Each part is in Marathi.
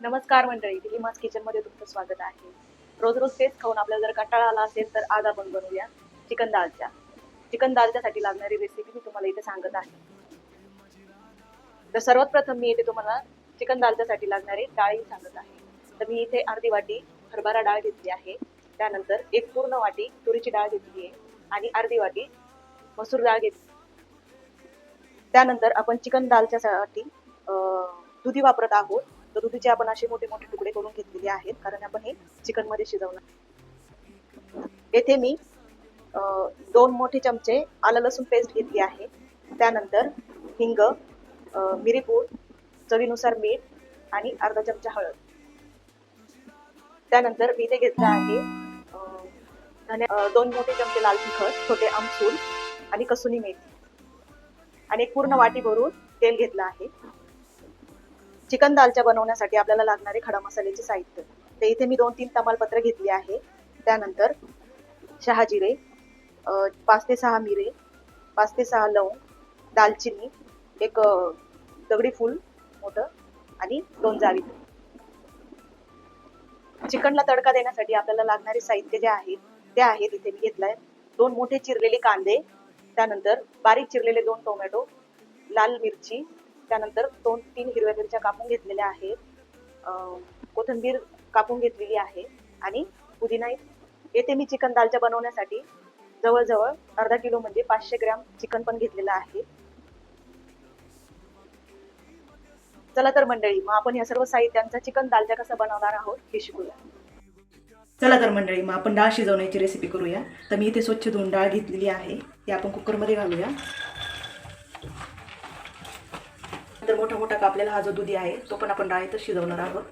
नमस्कार मंडळी, दिलीमास किचन मध्ये तुमचं स्वागत आहे. रोज रोज तेच खाऊन आपल्याला जर कंटाळा आला असेल तर आज आपण बनवूया चिकन दालच्या. चिकन दालच्यासाठी लागणारी रेसिपी मी तुम्हाला इथे सांगत आहे. तर सर्वात प्रथम मी इथे तुम्हाला चिकन दालच्यासाठी लागणारी डाळी सांगत आहे. तर मी इथे अर्धी वाटी हरभरा डाळ घेतली आहे. त्यानंतर एक पूर्ण वाटी तुरीची डाळ घेतली आहे आणि अर्धी वाटी मसूर डाळ घेतली. त्यानंतर आपण चिकन दालच्यासाठी दुधी वापरत आहोत. तर दुधीचे आपण असे मोठे मोठे तुकडे करून घेतलेले आहेत, कारण आपण हे चिकन मध्ये शिजवणार. येथे मी 2 मोठे चमचे आलं लसूण पेस्ट घेतली आहे. त्यानंतर हिंग, मिरीपूड, चवीनुसार मीठ आणि अर्धा चमचा हळद. त्यानंतर मी इथे घेतलं आहे 2 मोठे चमचे लाल तिखट, छोटे आमसूल आणि कसुरी मेथी आणि एक पूर्ण वाटी भरून तेल घेतलं आहे. चिकन दालच्या बनवण्यासाठी आपल्याला लागणारे खडा मसाल्याचे साहित्य. ते इथे मी 2-3 तमालपत्र घेतली आहे. त्यानंतर शहाजिरे, 5 ते 6 मिरे, 5 ते 6 लवंग, दालचिनी, एक दगडी फूल मोठं आणि 2 जावित्री. चिकनला तडका देण्यासाठी आपल्याला लागणारे साहित्य जे आहे ते आहेत इथे मी घेतलंय 2 मोठे चिरलेले कांदे, त्यानंतर बारीक चिरलेले 2 टोमॅटो, लाल मिरची, त्यानंतर 2-3 हिरव्या मिरच्या कापून घेतलेल्या आहेत, कोथिंबीर कापून घेतलेली आहे आणि पुदिना. येथे मी चिकन दालच्या बनवण्यासाठी जवळजवळ अर्धा किलो म्हणजे 500 ग्रॅम चिकन पण घेतलेलं आहे. चला तर मंडळी, मग आपण या सर्व साहित्यांचा चिकन दालच्या कसा बनवणार आहोत हे शिकूया. चला तर मंडळी, मग आपण डाळ शिजवण्याची रेसिपी करूया. तर मी इथे स्वच्छ धुवून डाळ घेतलेली आहे, ती आपण कुकरमध्ये घालूया. नंतर मोठा मोठा कापलेला हा जो दुधी आहे तो पण आपण डाळीतच शिजवणार आहोत.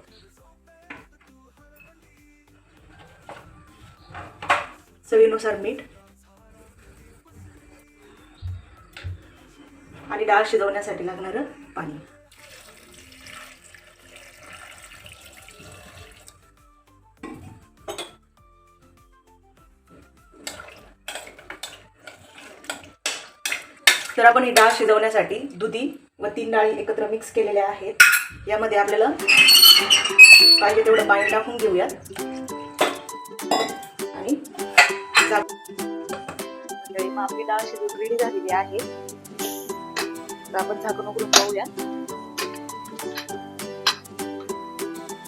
चवीनुसार मीठ आणि डाळ शिजवण्यासाठी लागणारं पाणी. तर आपण ही डाळ शिजवण्यासाठी दुधी व 3 डाळी एकत्र मिक्स केलेल्या आहेत. यामध्ये आपल्याला पाहिजे तेवढं पाणी टाकून घेऊयात आणि आपली डाळ शिजून रेडी झालेली आहे. तर आपण झाकण उघडून पाहूया.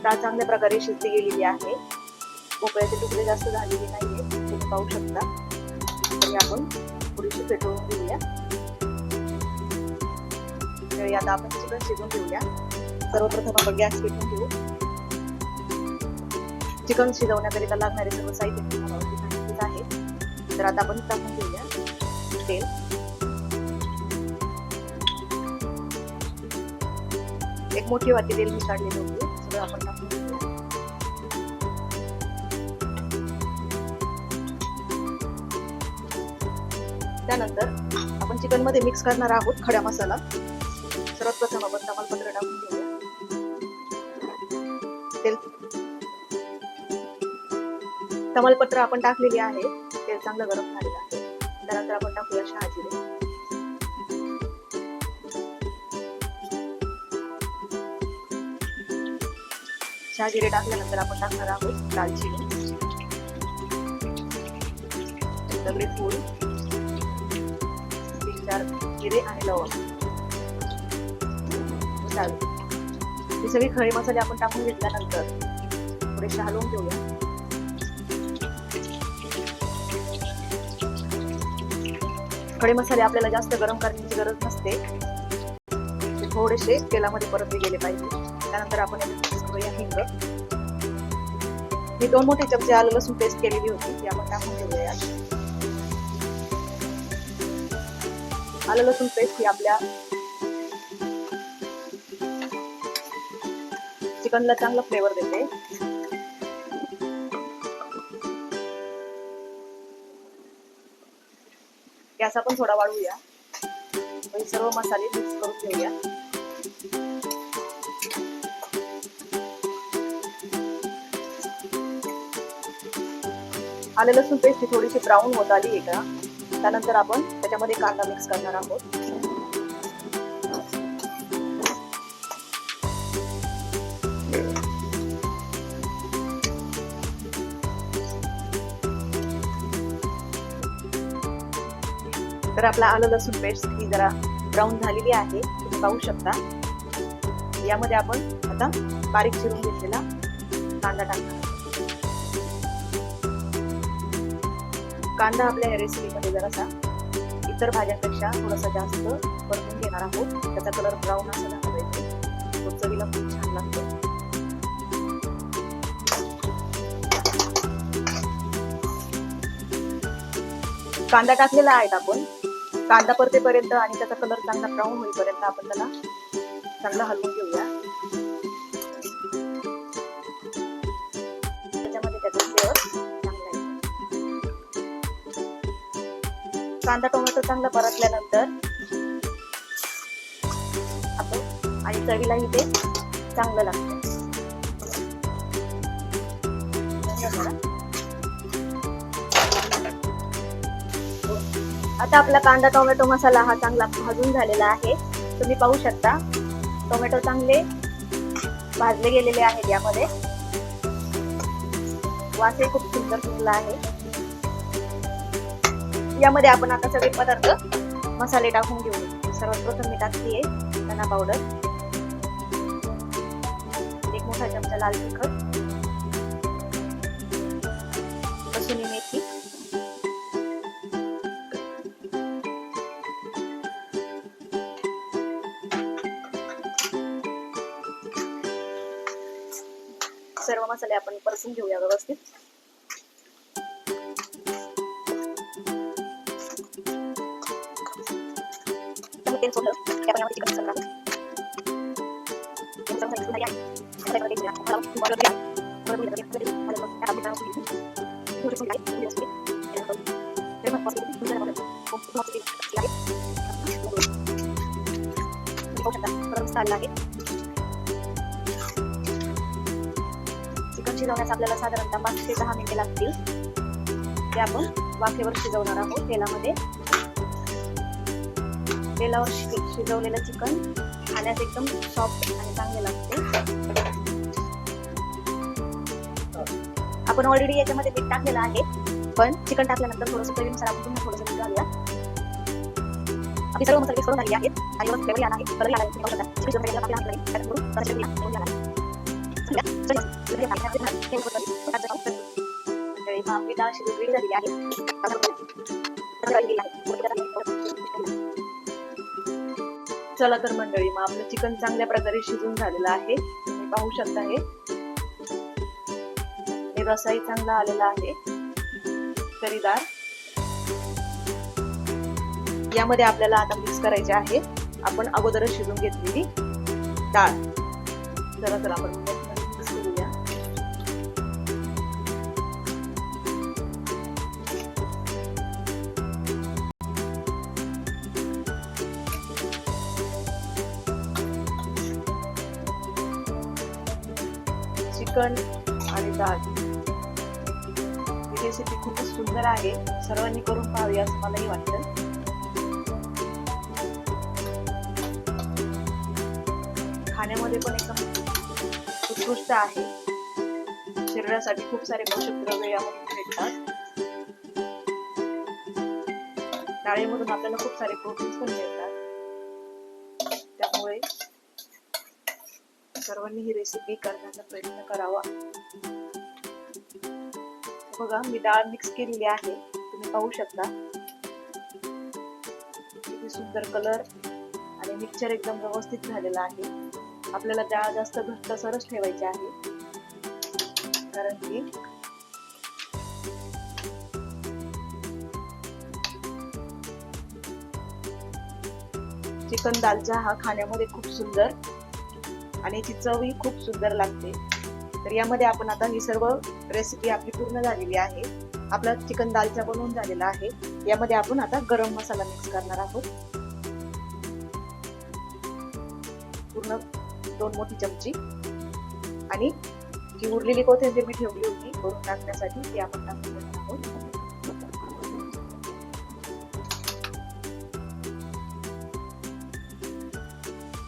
डाळ चांगल्या प्रकारे शिजली गेलेली आहे. भोपळ्याचे तुकडे जास्त झालेले नाहीये, तुम्ही पाहू शकता. तरी आपण थोडीशी फेटवून घेऊया. आता आपण चिकन शिजवून घेऊया. सर्वप्रथम आपण गॅस पेटवून घेऊ. चिकन शिजवण्याकरिता लागणारे सर्व साहित्य सांगितलेच आहे. तर आता आपण टाकून घेऊया तेल. एक मोठी वाटी तेल मी काढलेली होती, सगळं आपण टाकून घेऊया. त्यानंतर आपण चिकन मध्ये मिक्स करणार आहोत खडा मसाला. सर्वात प्रथम आपण तमालपत्र टाकून घेऊया. तेल तमालपत्र आपण टाकलेली आहे. तेल चांगलं गरम झालेलं आहे. त्यानंतर आपण टाकूया शहाजिरे. शहाजिरे टाकल्यानंतर आपण टाकणार आहोत दालचिनी, दगडी फूल, 3-4 जिरे आणि लवंग. हे सगळे खडे मसाले आपण टाकून घेतल्यानंतर थोडेसे हलवून घेऊया. खडे मसाले आपल्याला जास्त गरम करण्याची गरज नसते, ते थोडेसे तेलामध्ये परतले गेले पाहिजे. त्यानंतर आपण करूया हिंग. ही 2 मोठे चमचे आलं लसूण पेस्ट केलेली होती, ती आपण टाकून घेऊया. आलं लसूण पेस्ट ही आपल्या चिकनला चांगला फ्लेवर देते. गॅस आपण थोडा वाढवूया. सर्व मसाले मिक्स करून घेऊया. आलं लसूण पेस्ट ही थोडीशी ब्राऊन होत आली आहे का, त्यानंतर आपण त्याच्यामध्ये कांदा मिक्स करणार आहोत. तर आपला आलं लसूण पेस्ट ही जरा ब्राऊन झालेली आहे, तुम्ही पाहू शकता. यामध्ये आपण आता बारीक चिरून घेतलेला कांदा टाकणार. कांदा आपल्या या रेसिपीमध्ये जरासा इतर भाज्यांपेक्षा थोडासा जास्त परतून घेणार आहोत. त्याचा कलर ब्राऊन असा झाला पाहिजे, तो चवीला खूप छान लागतो. कांदा टाकलेला आहे आपण. कांदा परतेपर्यंत आणि त्याचा कलर चांगला ब्राऊन होईपर्यंत आपण त्याला चांगला हलवून घेऊया. त्याच्यामध्ये त्याचा फ्लेवर चांगला येतो. कांदा टोमॅटो चांगला परतल्यानंतर आपण आणि चवीलाही ते चांगलं लागतं. आता आपला कांदा टोमॅटो मसाला हा चांगला भाजून झालेला आहे. तुम्ही पाहू शकता टोमॅटो चांगले भाजले गेलेले आहेत. यामध्ये वासही खूप सुंदर सुटला आहे. यामध्ये आपण आता सगळे पदार्थ मसाले टाकून घेऊ. सर्वात प्रथम मी टाकते धना पावडर, 1 मोठा चमचा लाल तिखट, कसुरी मेथी, सर्व मसाले आपण परतून घेऊया व्यवस्थित. तेल सोडलं की आपण यामध्ये चिकन टाकणार. चिकन शिजवण्यास आपल्याला साधारणतः 5 ते 10 मिनिटे लागतील. ते आपण वाफेवर शिजवणार आहोत तेलामध्ये. तेलावर शिजवलेलं चिकन खाण्यास एकदम सॉफ्ट आणि चांगले लागते. आपण ऑलरेडी याच्यामध्ये मीठ टाकलेलं आहे, पण चिकन टाकल्यानंतर थोडंसं चवीनुसार आपण पुन्हा थोडंसं मीठ घालूया. आपले सर्व मसाले करून झालेले आहेत आणि वरून फ्लेवर आला आहे, कलर आला आहे. तुम्ही पाहू शकता चिकन शिजवलेलं आपल्याला लागलं आहे. त्यात करून थोडंसं मीठ घालून घ्या. आपली डाळ शिजवली झालेली आहे. चला तर मंडळी, मग आपलं चिकन चांगल्या प्रकारे शिजून झालेलं आहे. तुम्ही पाहू शकता हे रसाही चांगला आलेला आहे, तरीदार. यामध्ये आपल्याला आता मिक्स करायचे आहे आपण अगोदरच शिजून घेतलेली डाळ. चला तर आपण मिक्स करूया. चिकन आणि डाळ ही रेसिपी खूपच सुंदर आहे. सर्वांनी करून पाहावी असं मलाही वाटतं. खाण्यामध्ये पण एकदम उत्कृष्ट आहे. शरीरासाठी खूप सारे पोषक द्रव्ये यामधून भेटतात. डाळीमधून आपल्याला खूप सारे प्रोटीन्स पण मिळतात. त्यामुळे सर्वांनी ही रेसिपी करण्याचा प्रयत्न करावा. बघा, मी डाळ मिक्स केलेली आहे. तुम्ही पाहू शकता किती सुंदर कलर आणि मिक्सचर एकदम व्यवस्थित झालेला आहे. आपल्याला डाळ जास्त घट्टसरच ठेवायची आहे, कारण की चिकन दालचा हा खाण्यामध्ये खूप सुंदर आणि याची चवही खूप सुंदर लागते. तर यामध्ये आपण आता ही सर्व रेसिपी आपली पूर्ण झालेली आहे. आपला चिकन दालचा बनवून झालेला आहे. यामध्ये आपण आता गरम मसाला मिक्स करणार आहोत. पूर्ण 2 मोठी चमची. आणि जी उरलेली कोथिंबीर मी ठेवली होती करून टाकण्यासाठी ती आपण टाकून घेणार आहोत.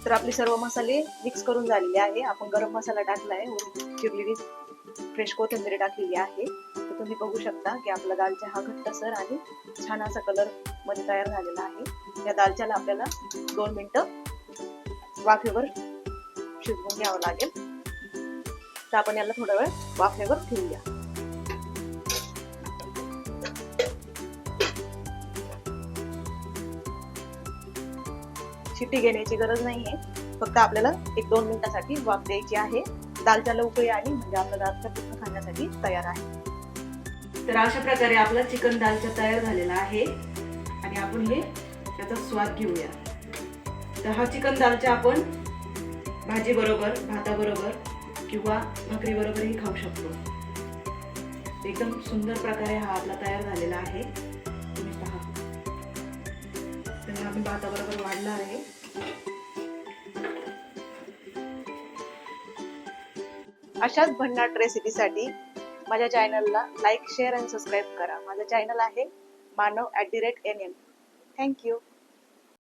तर आपले सर्व मसाले मिक्स करून झालेले आहे. आपण गरम मसाला टाकलाय, चिरलेली फ्रेश कोथिंबीर टाकलेली आहे. तर तुम्ही बघू शकता की आपला दालचा हा घट्टसर आणि छान असा कलर मध्ये तयार झालेला आहे. या दालच्याला आपल्याला 2 मिनिटं वाफेवर शिजवून घ्यावं लागेल. तर आपण याला थोडा वेळ वाफेवर ठेवूया. शिट्टी घेण्याची गरज नाहीये, फक्त आपल्याला 1-2 मिनिटासाठी वाफ द्यायची आहे. दालच्याला उकळी आली म्हणजे आपला दालचा पूर्ण खाण्यासाठी तयार आहे. तर अशा प्रकारे आपला चिकन दालचा तयार झालेला आहे आणि आपण हे त्याचा स्वाद घेऊया. तर हा चिकन दालचा आपण भाजी बरोबर, भाताबरोबर किंवा भाकरी बरोबरही खाऊ शकतो. एकदम सुंदर प्रकारे हा आपला तयार झालेला आहे. तुम्ही पहा. तर आम्ही भाताबरोबर वाढणार आहे. अशाच भन्नाट रेसिपीसाठी माझ्या चॅनलला लाईक, शेअर आणि सबस्क्राईब करा. माझं चॅनल आहे मानव @NN. थँक्यू.